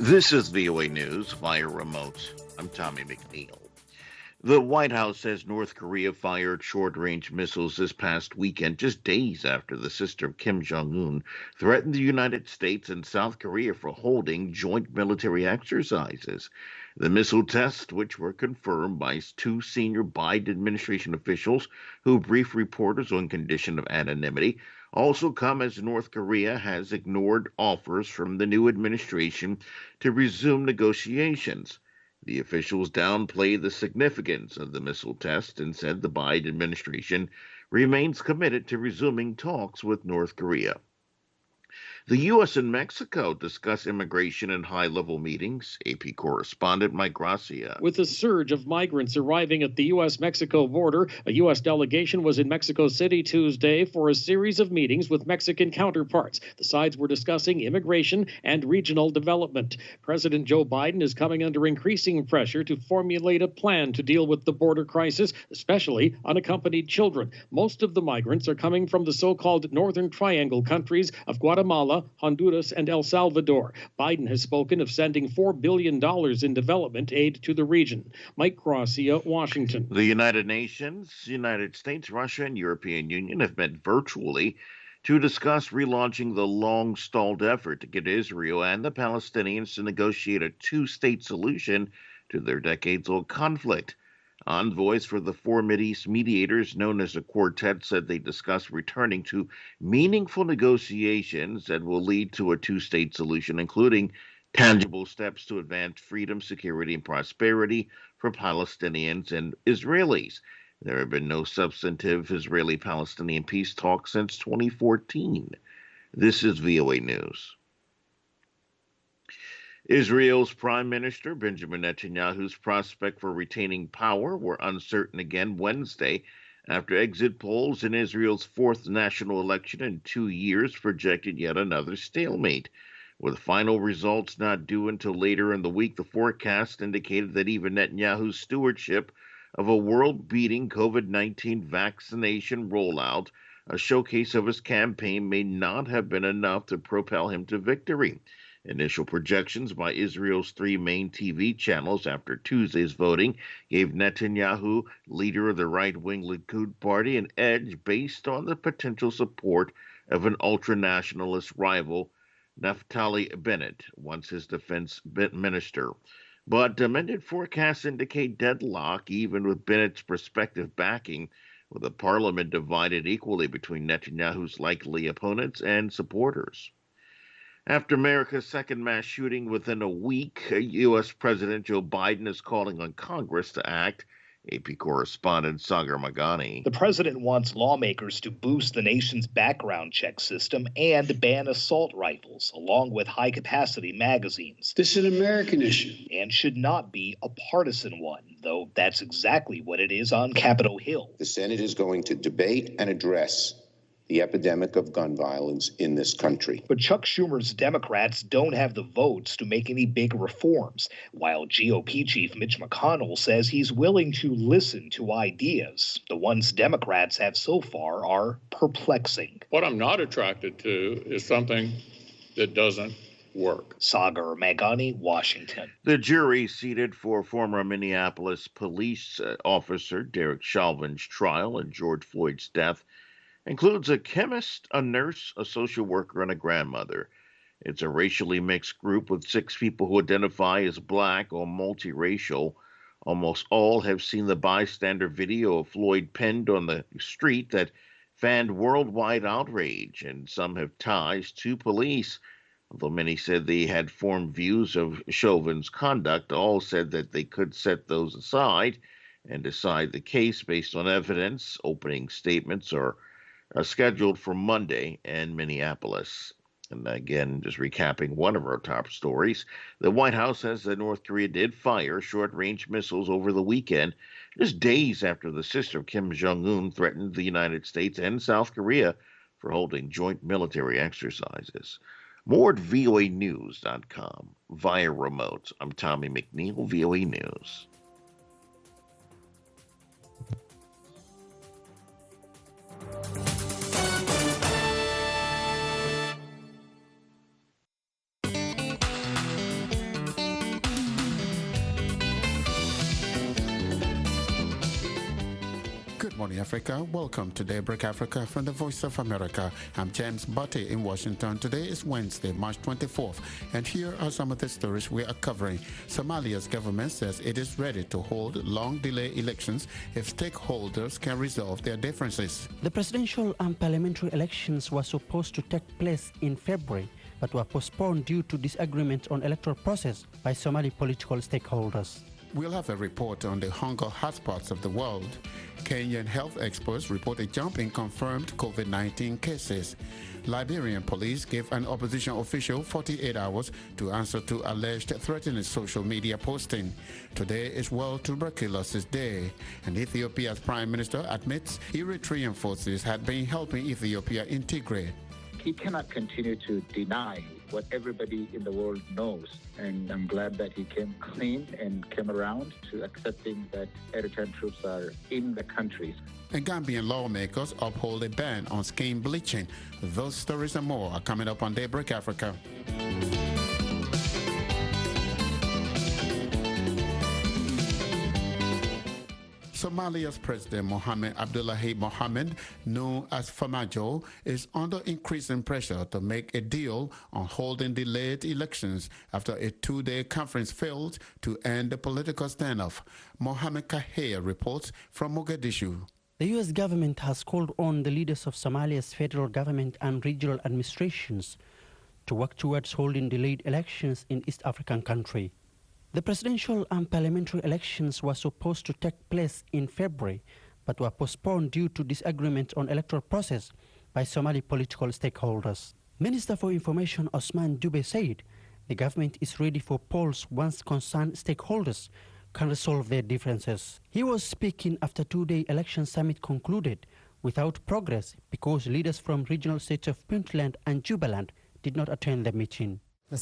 This is VOA News via remote. I'm Tommy McNeil. The White House says North Korea fired short range missiles this past weekend, just days after the sister of Kim Jong un threatened the United States and South Korea for holding joint military exercises. The missile tests, which were confirmed by two senior Biden administration officials who briefed reporters on condition of anonymity, also come as North Korea has ignored offers from the new administration to resume negotiations. The officials downplayed the significance of the missile test and said the Biden administration remains committed to resuming talks with North Korea. The U.S. and Mexico discuss immigration in high-level meetings. AP correspondent Mike Gracia. With a surge of migrants arriving at the U.S.-Mexico border, a U.S. delegation was in Mexico City Tuesday for a series of meetings with Mexican counterparts. The sides were discussing immigration and regional development. President Joe Biden is coming under increasing pressure to formulate a plan to deal with the border crisis, especially unaccompanied children. Most of the migrants are coming from the so-called Northern Triangle countries of Guatemala, Honduras, and El Salvador. Biden has spoken of sending $4 billion in development aid to the region. Mike Gracia, Washington. The United Nations, United States, Russia, and European Union have met virtually to discuss relaunching the long-stalled effort to get Israel and the Palestinians to negotiate a two-state solution to their decades-old conflict. Envoys for the four Mideast mediators, known as the Quartet, said they discussed returning to meaningful negotiations that will lead to a two-state solution, including tangible steps to advance freedom, security, and prosperity for Palestinians and Israelis. There have been no substantive Israeli-Palestinian peace talks since 2014. This is VOA News. Israel's Prime Minister Benjamin Netanyahu's prospects for retaining power were uncertain again Wednesday after exit polls in Israel's fourth national election in 2 years projected yet another stalemate. With final results not due until later in the week, the forecast indicated that even Netanyahu's stewardship of a world-beating COVID-19 vaccination rollout, a showcase of his campaign, may not have been enough to propel him to victory. Initial projections by Israel's three main TV channels after Tuesday's voting gave Netanyahu, leader of the right-wing Likud party, an edge based on the potential support of an ultra-nationalist rival, Naftali Bennett, once his defense minister. But amended forecasts indicate deadlock, even with Bennett's prospective backing, with the parliament divided equally between Netanyahu's likely opponents and supporters. After America's second mass shooting within a week, U.S. President Joe Biden is calling on Congress to act. AP correspondent Sagar Magani. The president wants lawmakers to boost the nation's background check system and ban assault rifles, along with high-capacity magazines. This is an American issue. And should not be a partisan one, though that's exactly what it is on Capitol Hill. The Senate is going to debate and address the epidemic of gun violence in this country. But Chuck Schumer's Democrats don't have the votes to make any big reforms, while GOP Chief Mitch McConnell says he's willing to listen to ideas. The ones Democrats have so far are perplexing. What I'm not attracted to is something that doesn't work. Sagar Magani, Washington. The jury seated for former Minneapolis police officer Derek Chauvin's trial in George Floyd's death includes a chemist, a nurse, a social worker, and a grandmother. It's a racially mixed group with 6 people who identify as black or multiracial. Almost all have seen the bystander video of Floyd pinned on the street that fanned worldwide outrage, and some have ties to police. Although many said they had formed views of Chauvin's conduct, all said that they could set those aside and decide the case based on evidence. Opening statements are scheduled for Monday in Minneapolis. And again, just recapping one of our top stories, the White House says that North Korea did fire short-range missiles over the weekend, just days after the sister of Kim Jong-un threatened the United States and South Korea for holding joint military exercises. More at voanews.com via remote. I'm Tommy McNeil, VOA News. morning, Africa. Welcome to Daybreak Africa from the Voice of America. I'm James Butte in Washington. Today is Wednesday, March 24th, and here are some of the stories we are covering. Somalia's government says it is ready to hold long-delay elections if stakeholders can resolve their differences. The presidential and parliamentary elections were supposed to take place in February, but were postponed due to disagreement on electoral process by Somali political stakeholders. We'll have a report on the hunger hotspots of the world. Kenyan health experts report a jump in confirmed COVID-19 cases. Liberian police gave an opposition official 48 hours to answer to alleged threatening social media posting. Today is World Tuberculosis Day, and Ethiopia's prime minister admits Eritrean forces had been helping Ethiopia integrate. He cannot continue to deny what everybody in the world knows. And I'm glad that he came clean and came around to accepting that Eritrean troops are in the country. And Gambian lawmakers uphold a ban on skin bleaching. Those stories and more are coming up on Daybreak Africa. Somalia's President Mohamed Abdullahi Mohamed, known as Farmajo, is under increasing pressure to make a deal on holding delayed elections after a two-day conference failed to end the political standoff. Mohamed Kahir reports from Mogadishu. The U.S. government has called on the leaders of Somalia's federal government and regional administrations to work towards holding delayed elections in East African country. The presidential and parliamentary elections were supposed to take place in February, but were postponed due to disagreement on electoral process by Somali political stakeholders. Minister for Information Osman Dube said the government is ready for polls once concerned stakeholders can resolve their differences. He was speaking after two-day election summit concluded without progress because leaders from regional states of Puntland and Jubaland did not attend the meeting. Dube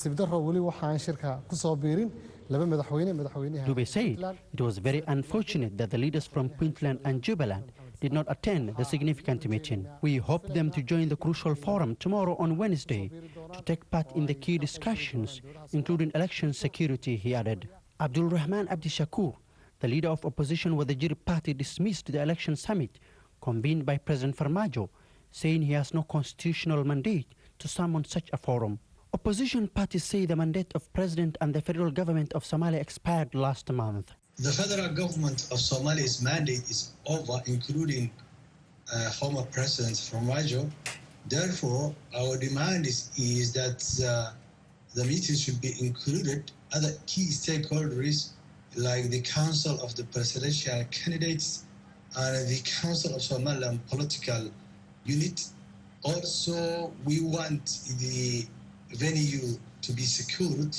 said it was very unfortunate that the leaders from Puntland and Jubaland did not attend the significant meeting. We hope them to join the crucial forum tomorrow on Wednesday to take part in the key discussions, including election security, he added. Abdul Rahman Abdi Shakur, the leader of opposition with the Jir party, dismissed the election summit convened by President Farmajo, saying he has no constitutional mandate to summon such a forum. Opposition parties say the mandate of President and the federal government of Somalia expired last month. The federal government of Somalia's mandate is over, including former President Farmajo. Therefore, our demand is that the meeting should be included other key stakeholders like the Council of the Presidential Candidates and the Council of Somaliland Political Unit. Also, we want the venue to be secured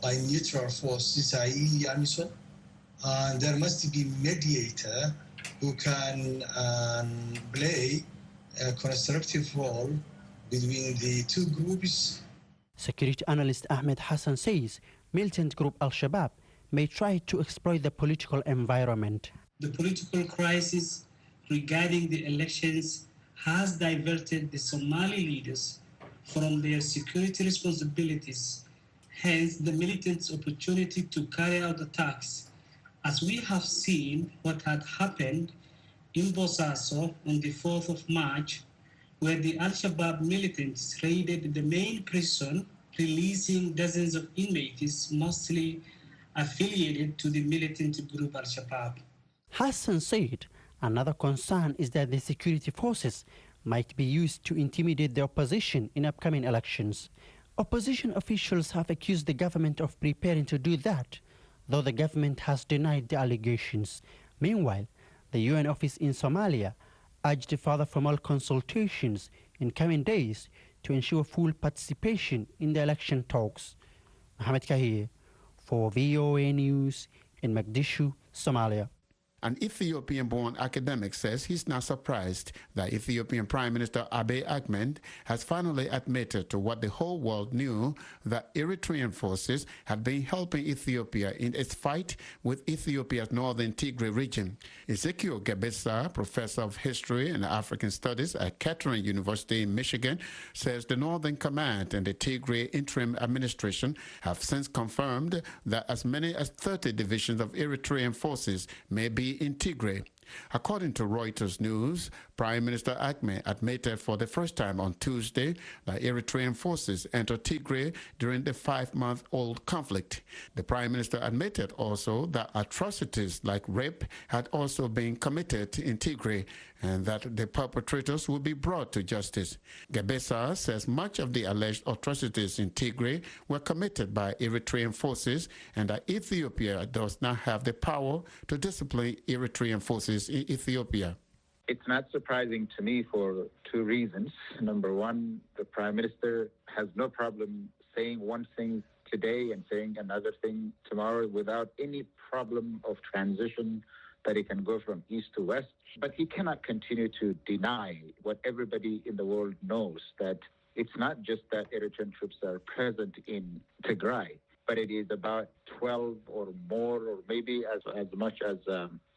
by neutral forces, i.e. AMISOM, and there must be mediator who can play a constructive role between the two groups. Security analyst Ahmed Hassan says militant group Al-Shabaab may try to exploit the political environment. The political crisis regarding the elections has diverted the Somali leaders from their security responsibilities, hence the militants' opportunity to carry out attacks, as we have seen what had happened in Bosaso on the 4th of March, where the Al-Shabaab militants raided the main prison, releasing dozens of inmates, mostly affiliated to the militant group Al-Shabaab. Hassan said another concern is that the security forces might be used to intimidate the opposition in upcoming elections. Opposition officials have accused the government of preparing to do that, though the government has denied the allegations. Meanwhile, the UN office in Somalia urged further formal consultations in coming days to ensure full participation in the election talks. Mohamed Kahir for VOA News in Mogadishu, Somalia. An Ethiopian-born academic says he's not surprised that Ethiopian Prime Minister Abiy Ahmed has finally admitted to what the whole world knew, that Eritrean forces had been helping Ethiopia in its fight with Ethiopia's northern Tigray region. Ezekiel Gebesa, professor of history and African studies at Kettering University in Michigan, says the Northern Command and the Tigray Interim Administration have since confirmed that as many as 30 divisions of Eritrean forces may be in Tigray. According to Reuters News, Prime Minister Ahmed admitted for the first time on Tuesday that Eritrean forces entered Tigray during the 5-month-old conflict. The Prime Minister admitted also that atrocities like rape had also been committed in Tigray and that the perpetrators will be brought to justice. Gebesa says much of the alleged atrocities in Tigray were committed by Eritrean forces and that Ethiopia does not have the power to discipline Eritrean forces in Ethiopia. It's not surprising to me for two reasons. Number one, the Prime Minister has no problem saying one thing today and saying another thing tomorrow without any problem of transition, that he can go from east to west. But he cannot continue to deny what everybody in the world knows, that it's not just that Eritrean troops are present in Tigray, but it is about 12 or more, or maybe as much as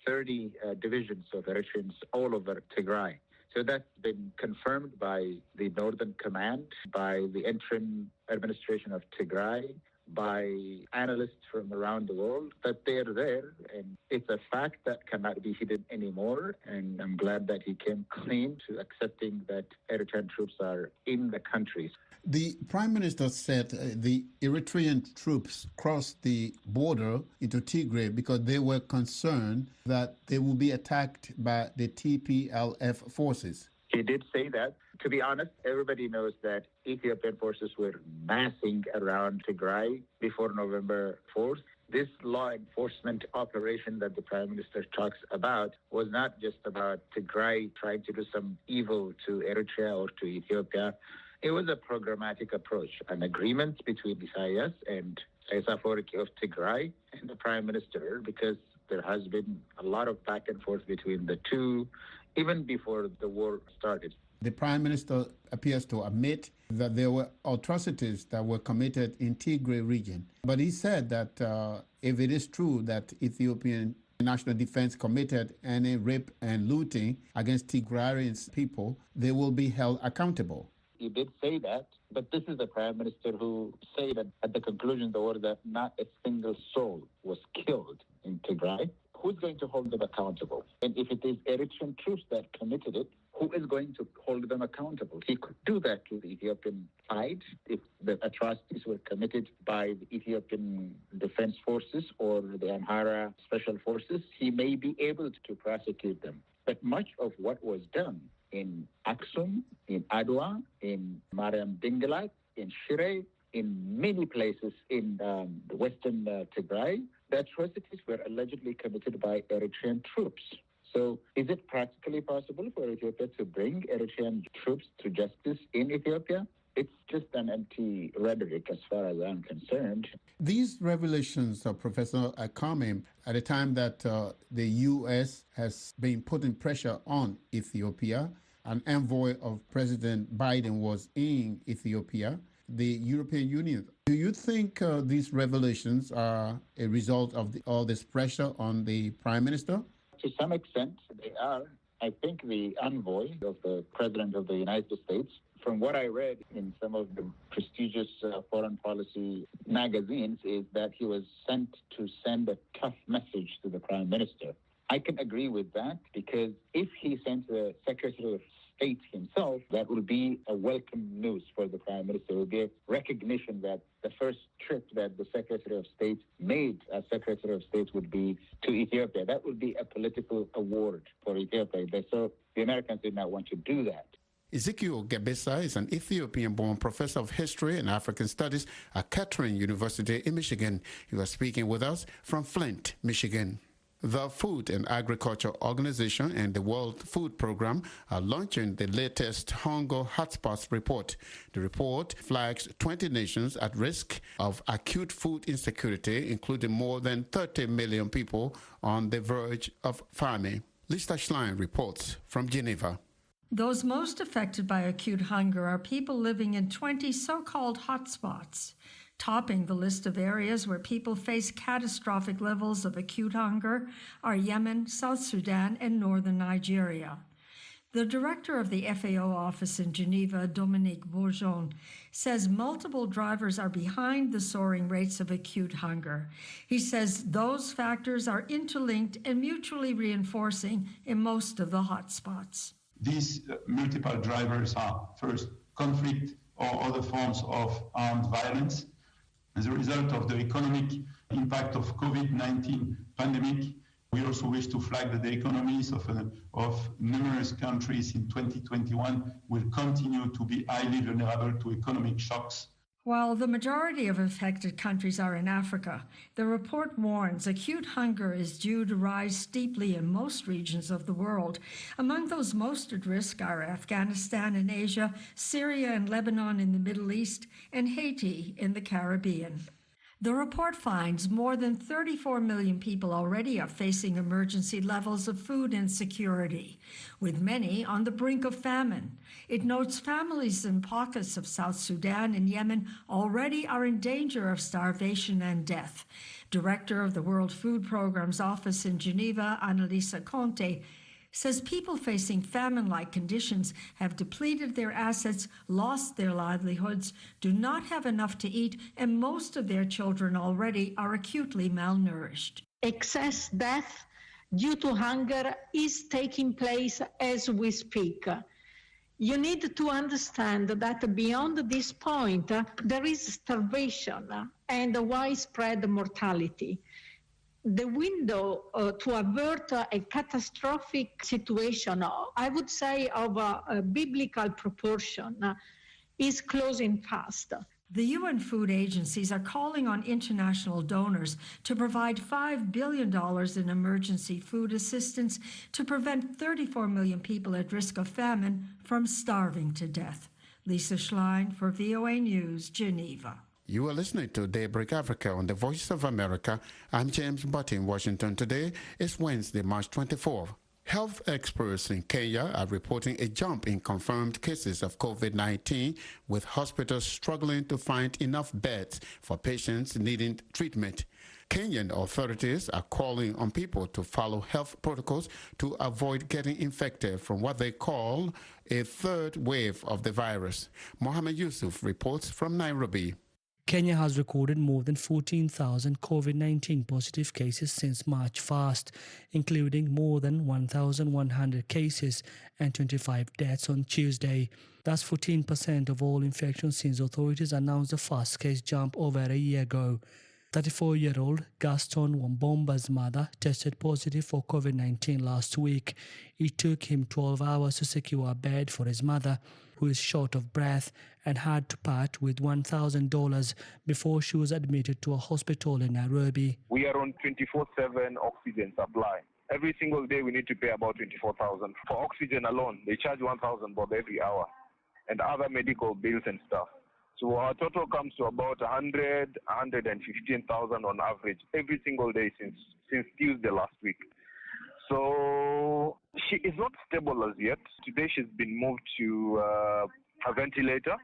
30 divisions of Eritreans all over Tigray. So that's been confirmed by the Northern Command, by the interim administration of Tigray, by analysts from around the world, that they're there. And it's a fact that cannot be hidden anymore. And I'm glad that he came clean to accepting that Eritrean troops are in the country. The Prime Minister said the Eritrean troops crossed the border into Tigray because they were concerned that they will be attacked by the TPLF forces. He did say that. To be honest, everybody knows that Ethiopian forces were massing around Tigray before November 4th. This law enforcement operation that the Prime Minister talks about was not just about Tigray trying to do some evil to Eritrea or to Ethiopia. It was a programmatic approach, an agreement between Isaias and Afwerki of Tigray and the Prime Minister, because there has been a lot of back and forth between the two, even before the war started. The Prime Minister appears to admit that there were atrocities that were committed in Tigray region. But he said that if it is true that Ethiopian National Defense committed any rape and looting against Tigrayans people, they will be held accountable. He did say that, but this is the Prime Minister who said that at the conclusion of the war that not a single soul was killed in Tigray. Who's going to hold them accountable? And if it is Eritrean troops that committed it, who is going to hold them accountable? He could do that to the Ethiopian side if the atrocities were committed by the Ethiopian Defense Forces or the Amhara Special Forces. He may be able to prosecute them. But much of what was done in Aksum, in Adwa, in Mariam Dingalat, in Shire, in many places in the western Tigray, the atrocities were allegedly committed by Eritrean troops. So is it practically possible for Ethiopia to bring Eritrean troops to justice in Ethiopia? It's just an empty rhetoric as far as I'm concerned. These revelations of Professor Akame at a time that the U.S. has been putting pressure on Ethiopia, an envoy of President Biden was in Ethiopia, the European Union. Do you think these revelations are a result of all this pressure on the Prime Minister? To some extent, they are. I think the envoy of the President of the United States, from what I read in some of the prestigious foreign policy magazines, is that he was sent to send a tough message to the Prime Minister. I can agree with that, because if he sent the Secretary of State himself, that will be a welcome news for the Prime Minister. It will be a recognition that the first trip that the Secretary of State made as Secretary of State would be to Ethiopia. That would be a political award for Ethiopia. So the Americans did not want to do that. Ezekiel Gebesa is an Ethiopian-born professor of history and African studies at Kettering University in Michigan. He was speaking with us from Flint, Michigan. The Food and Agriculture Organization and the World Food Program are launching the latest Hunger Hotspots report. The report flags 20 nations at risk of acute food insecurity, including more than 30 million people on the verge of famine. Lisa Schlein reports from Geneva. Those most affected by acute hunger are people living in 20 so-called hotspots. Topping the list of areas where people face catastrophic levels of acute hunger are Yemen, South Sudan, and northern Nigeria. The director of the FAO office in Geneva, Dominique Bourgeon, says multiple drivers are behind the soaring rates of acute hunger. He says those factors are interlinked and mutually reinforcing in most of the hotspots. These multiple drivers are, first, conflict or other forms of armed violence. As a result of the economic impact of COVID-19 pandemic, we also wish to flag that the economies of numerous countries in 2021 will continue to be highly vulnerable to economic shocks. While the majority of affected countries are in Africa, the report warns acute hunger is due to rise steeply in most regions of the world. Among those most at risk are Afghanistan in Asia, Syria and Lebanon in the Middle East, and Haiti in the Caribbean. The report finds more than 34 million people already are facing emergency levels of food insecurity, with many on the brink of famine. It notes families in pockets of South Sudan and Yemen already are in danger of starvation and death. Director of the World Food Programme's office in Geneva, Annalisa Conte, says people facing famine-like conditions have depleted their assets, lost their livelihoods, do not have enough to eat, and most of their children already are acutely malnourished. Excess death due to hunger is taking place as we speak. You need to understand that beyond this point, there is starvation and widespread mortality. The window to avert a catastrophic situation, I would say of a biblical proportion, is closing fast. The UN food agencies are calling on international donors to provide $5 billion in emergency food assistance to prevent 34 million people at risk of famine from starving to death. Lisa Schlein for VOA News, Geneva. You are listening to Daybreak Africa on the Voice of America. I'm James Butt in Washington. Today is Wednesday, March 24th. Health experts in Kenya are reporting a jump in confirmed cases of COVID-19, with hospitals struggling to find enough beds for patients needing treatment. Kenyan authorities are calling on people to follow health protocols to avoid getting infected from what they call a third wave of the virus. Mohammed Yusuf reports from Nairobi. Kenya has recorded more than 14,000 COVID-19 positive cases since March 1st, including more than 1,100 cases and 25 deaths on Tuesday. That's 14% of all infections since authorities announced the first case jump over a year ago. 34-year-old Gaston Wambomba's mother tested positive for COVID-19 last week. It took him 12 hours to secure a bed for his mother, who is short of breath and had to part with $1,000 before she was admitted to a hospital in Nairobi. We are on 24/7 oxygen supply. Every single day we need to pay about $24,000. For oxygen alone, they charge $1,000 every hour, and other medical bills and stuff. So our total comes to about $115,000 on average every single day since Tuesday last week. So she is not stable as yet. Today she's been moved to a ventilator,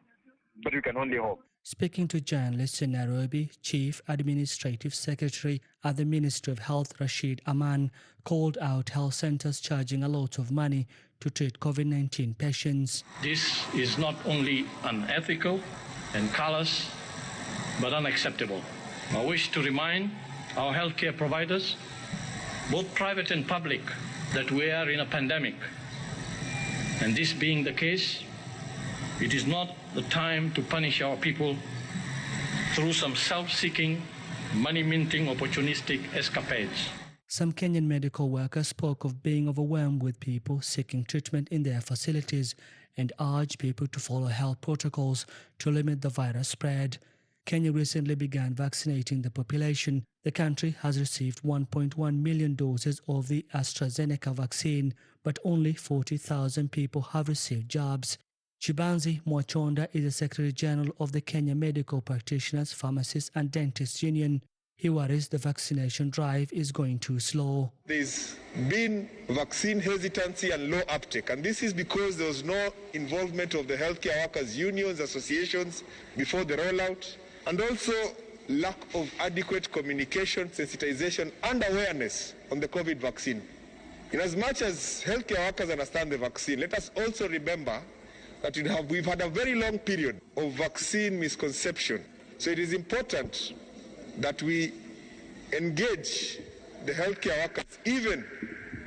but we can only hope. Speaking to journalists in Nairobi, Chief Administrative Secretary at the Ministry of Health, Rashid Aman, called out health centers charging a lot of money to treat COVID-19 patients. This is not only unethical and callous, but unacceptable. I wish to remind our healthcare providers, both private and public, that we are in a pandemic. And this being the case, it is not the time to punish our people through some self-seeking, money-minting, opportunistic escapades. Some Kenyan medical workers spoke of being overwhelmed with people seeking treatment in their facilities and urged people to follow health protocols to limit the virus spread. Kenya recently began vaccinating the population. The country has received 1.1 million doses of the AstraZeneca vaccine, but only 40,000 people have received jabs. Chibanzi Mwachonda is the Secretary General of the Kenya Medical Practitioners, Pharmacists and Dentists Union. He worries the vaccination drive is going too slow. There's been vaccine hesitancy and low uptake, and this is because there was no involvement of the healthcare workers' unions, associations before the rollout, and also lack of adequate communication, sensitization, and awareness on the COVID vaccine. In as much as healthcare workers understand the vaccine, let us also remember that we've had a very long period of vaccine misconception. So it is important that we engage the healthcare workers even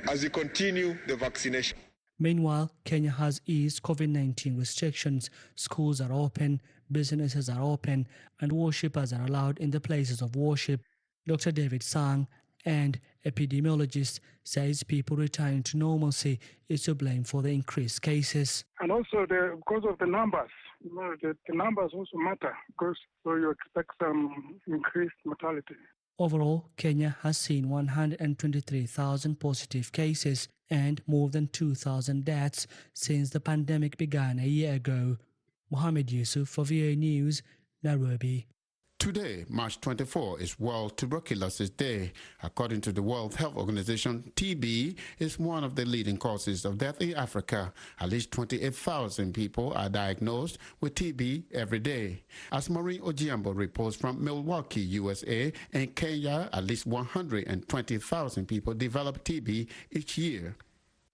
as we continue the vaccination. Meanwhile, Kenya has eased COVID-19 restrictions. Schools are open, businesses are open, and worshippers are allowed in the places of worship. Dr. David Sang, and epidemiologist, says people returning to normalcy is to blame for the increased cases. And also because of the numbers, the numbers also matter because so you expect some increased mortality. Overall, Kenya has seen 123,000 positive cases and more than 2,000 deaths since the pandemic began a year ago. Mohammed Yusuf for VOA News, Nairobi. Today, March 24, is World Tuberculosis Day. According to the World Health Organization, TB is one of the leading causes of death in Africa. At least 28,000 people are diagnosed with TB every day. As Maureen Ojiambo reports from Milwaukee, USA, in Kenya, at least 120,000 people develop TB each year.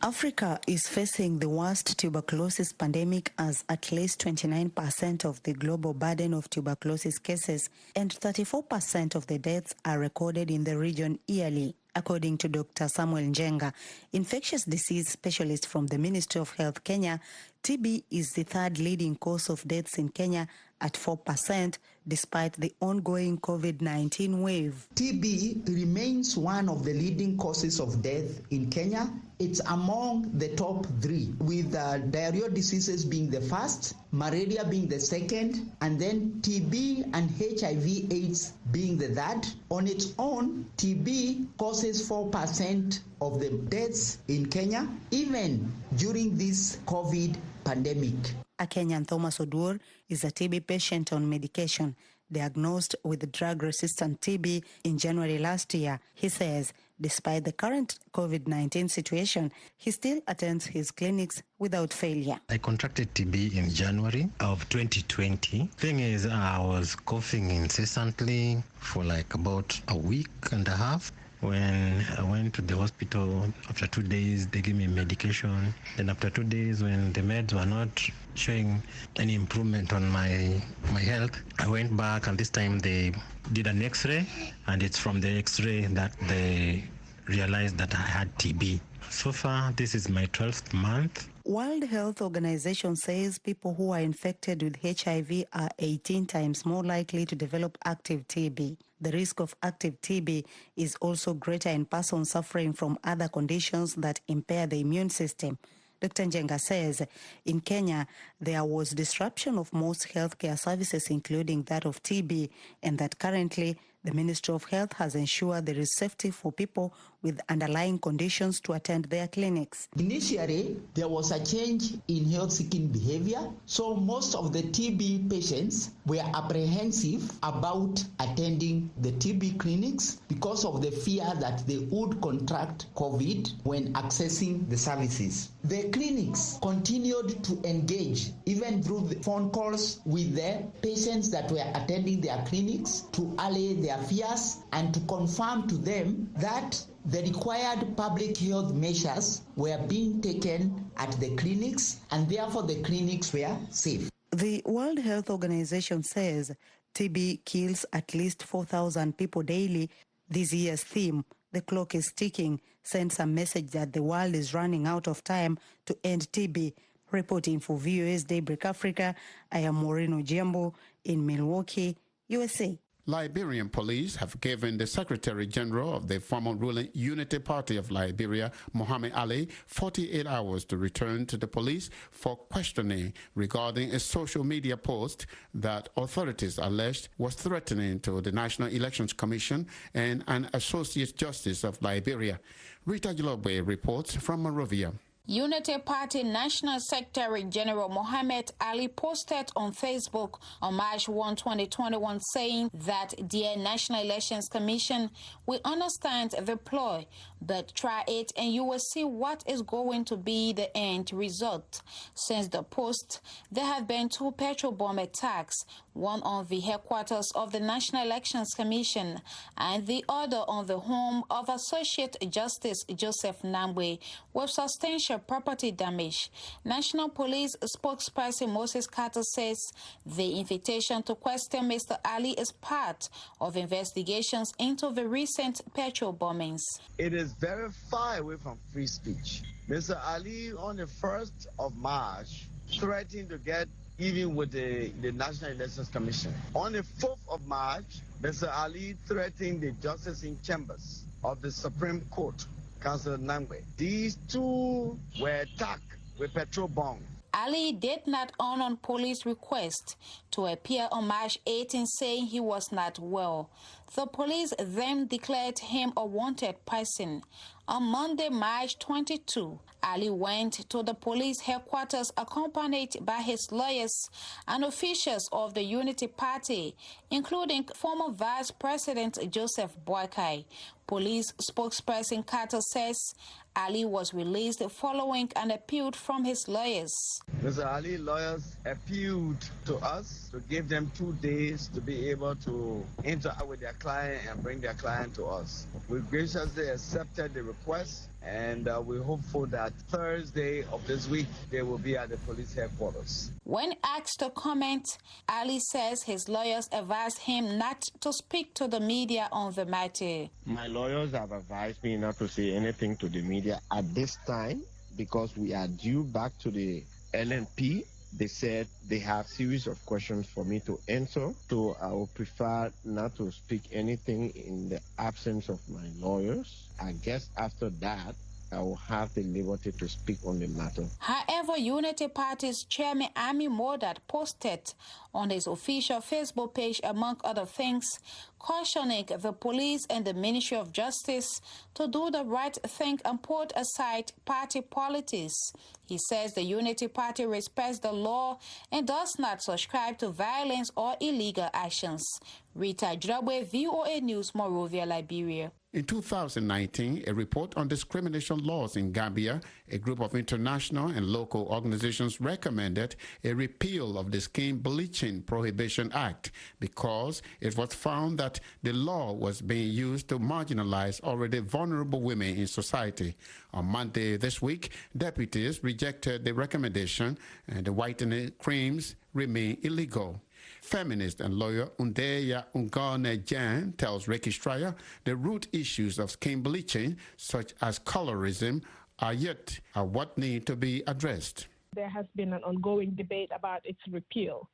Africa is facing the worst tuberculosis pandemic as at least 29% of the global burden of tuberculosis cases and 34% of the deaths are recorded in the region yearly. According to Dr. Samuel Njenga, infectious disease specialist from the Ministry of Health Kenya, TB is the third leading cause of deaths in Kenya at 4%, despite the ongoing COVID-19 wave. TB remains one of the leading causes of death in Kenya. It's among the top three, with diarrheal diseases being the first, malaria being the second, and then TB and HIV/AIDS being the third. On its own, TB causes 4% of the deaths in Kenya, even during this COVID pandemic. A Kenyan, Thomas Odur, is a TB patient on medication, diagnosed with drug-resistant TB in January last year. He says, despite the current COVID-19 situation, he still attends his clinics without failure. I contracted TB in January of 2020. Thing is, I was coughing incessantly for like about a week and a half. When I went to the hospital, after 2 days, they gave me medication. Then after 2 days, when the meds were not showing any improvement on my health, I went back, and this time they did an X-ray, and it's from the X-ray that they realized that I had TB. So far, this is my 12th month. World Health Organization says people who are infected with HIV are 18 times more likely to develop active TB. The risk of active TB is also greater in persons suffering from other conditions that impair the immune system. Dr. Njenga says in Kenya, there was disruption of most healthcare services, including that of TB, and that currently the Ministry of Health has ensured there is safety for people with underlying conditions to attend their clinics. Initially, there was a change in health-seeking behavior, so most of the TB patients were apprehensive about attending the TB clinics because of the fear that they would contract COVID when accessing the services. The clinics continued to engage, even through the phone calls, with the patients that were attending their clinics to allay their fears and to confirm to them that the required public health measures were being taken at the clinics, and therefore the clinics were safe. The World Health Organization says TB kills at least 4,000 people daily. This year's theme, "The Clock is Ticking," sends a message that the world is running out of time to end TB. Reporting for VOA's Daybreak Africa, I am Maureen Ojiambo in Milwaukee, USA. Liberian police have given the Secretary General of the former ruling Unity Party of Liberia, Mohammed Ali, 48 hours to return to the police for questioning regarding a social media post that authorities alleged was threatening to the National Elections Commission and an Associate Justice of Liberia. Rita Gilobwe reports from Monrovia. Unity Party National Secretary General Mohammed Ali posted on Facebook on March 1, 2021, saying that the National Elections Commission will understand the ploy, but try it and you will see what is going to be the end result. Since the post, there have been 2 petrol bomb attacks, one on the headquarters of the National Elections Commission and the other on the home of Associate Justice Joseph Nambwe, with substantial property damage. National Police spokesperson Moses Carter says the invitation to question Mr. Ali is part of investigations into the recent petrol bombings. It is very far away from free speech. Mr. Ali, on the 1st of March, threatened to get even with the National Elections Commission. On the 4th of March, Mr. Ali threatened the justice in chambers of the Supreme Court, Councillor Nambwe. These 2 were attacked with petrol bombs. Ali did not honor police request to appear on March 18, saying he was not well. The police then declared him a wanted person. On Monday, March 22, Ali went to the police headquarters accompanied by his lawyers and officials of the Unity Party, including former Vice President Joseph Boakai. Police spokesperson Carter says Ali was released following an appeal from his lawyers. Mr. Ali's lawyers appealed to us to give them 2 days to be able to interact with their client and bring their client to us. We graciously accepted the request, and we're hopeful that Thursday of this week they will be at the police headquarters. When asked to comment, Ali says his lawyers advised him not to speak to the media on the matter. My lawyers have advised me not to say anything to the media at this time because we are due back to the LNP. They said they have a series of questions for me to answer, so I would prefer not to speak anything in the absence of my lawyers. I guess after that, I will have the liberty to speak on the matter. However, Unity Party's chairman Ami Modat posted on his official Facebook page, among other things, cautioning the police and the Ministry of Justice to do the right thing and put aside party politics. He says the Unity Party respects the law and does not subscribe to violence or illegal actions. Rita Drabwe, VOA News, Monrovia, Liberia. In 2019, a report on discrimination laws in Gambia, a group of international and local organizations recommended a repeal of the Skin Bleaching Prohibition Act because it was found that the law was being used to marginalize already vulnerable women in society. On Monday this week, deputies rejected the recommendation and the whitening creams remain illegal. Feminist and lawyer Undeya Ungane Jan tells Ricky Stryer the root issues of skin bleaching, such as colorism, are yet what need to be addressed. There has been an ongoing debate about its repeal,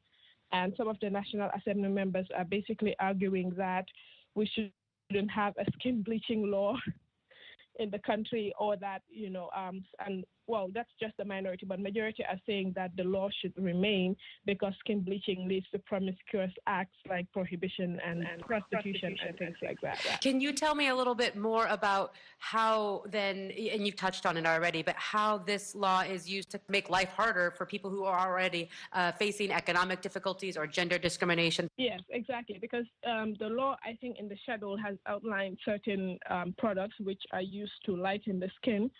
and some of the National Assembly members are basically arguing that we shouldn't have a skin bleaching law in the country, or that, and well, that's just the minority, but majority are saying that the law should remain because skin bleaching leads to promiscuous acts like prohibition and prostitution and things like that. Can you tell me a little bit more about how then, and you've touched on it already, but how this law is used to make life harder for people who are already facing economic difficulties or gender discrimination? Yes, exactly, because the law, I think, in the schedule has outlined certain products which are used to lighten the skin,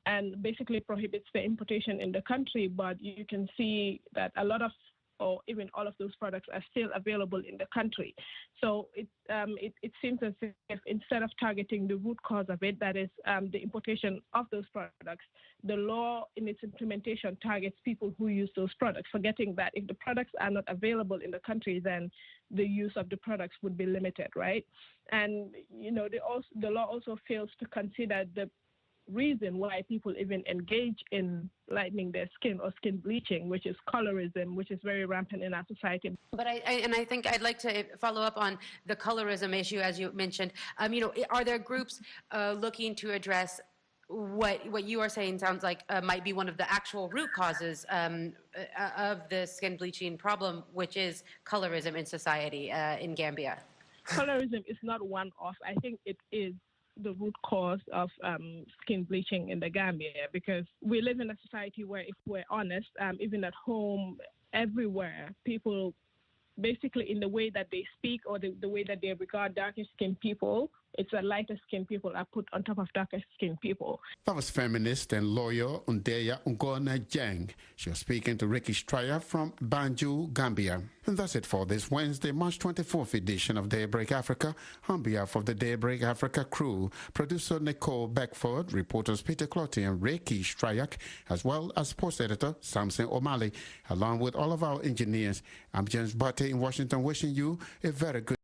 and basically prohibits the importation in the country, but you can see that a lot of, or even all of those products are still available in the country. So it seems as if instead of targeting the root cause of it, that is the importation of those products, the law in its implementation targets people who use those products, forgetting that if the products are not available in the country, then the use of the products would be limited, right? And, the law also fails to consider the reason why people even engage in lightening their skin or skin bleaching, which is colorism, which is very rampant in our society. But I think I'd like to follow up on the colorism issue, as you mentioned. Are there groups looking to address what you are saying sounds like might be one of the actual root causes of the skin bleaching problem, which is colorism in society in Gambia? Colorism is not one-off. I think it is the root cause of skin bleaching in the Gambia, because we live in a society where, if we're honest, even at home, everywhere, people basically in the way that they speak or the way that they regard darker skinned people, it's a lighter skinned people are put on top of darker skinned people. That was feminist and lawyer Undeya Ungona Jang. She was speaking to Ricky Stryer from Banjul, Gambia. And that's it for this Wednesday, March 24th edition of Daybreak Africa. On behalf of the Daybreak Africa crew, producer Nicole Beckford, reporters Peter Clotty and Ricky Stryer, as well as sports editor Samson O'Malley, along with all of our engineers, I'm James Butte in Washington, wishing you a very good